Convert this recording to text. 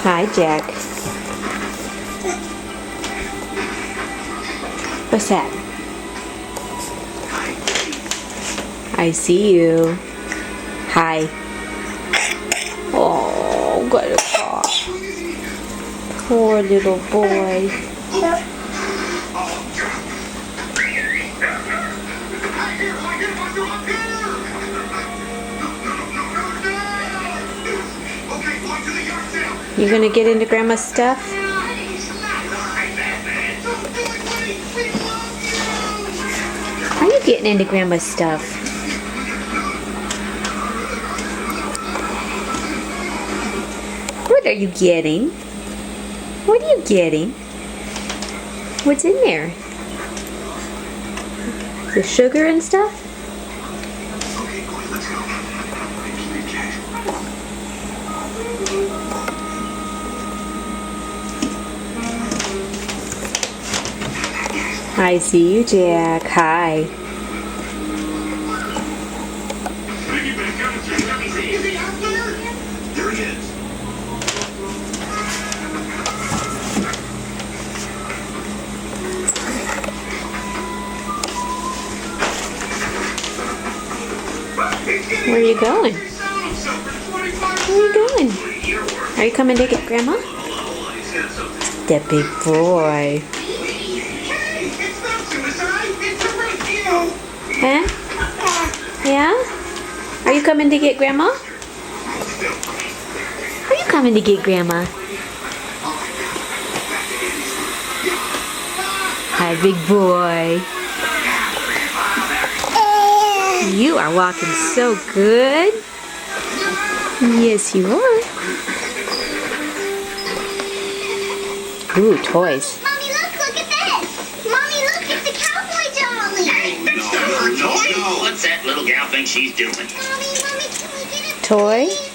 Hi, Jack. What's that? I see you. Hi. Oh, got a cough. Poor little boy. You gonna get into Grandma's stuff? Are you getting into Grandma's stuff? What are you getting? What are you getting? What's in there? The sugar and stuff? I see you, Jack. Hi. Where are you going? Where are you going? Are you coming to get Grandma? That big boy. Huh? Yeah? Are you coming to get Grandma? Are you coming to get Grandma? Hi, big boy. You are walking so good. Yes, you are. Ooh, toys. Mommy, look at this. Mommy, look, it's a cowboy dolly. Hey, that's not her toy. What's that little gal think she's doing? Mommy, can we get it? Toy?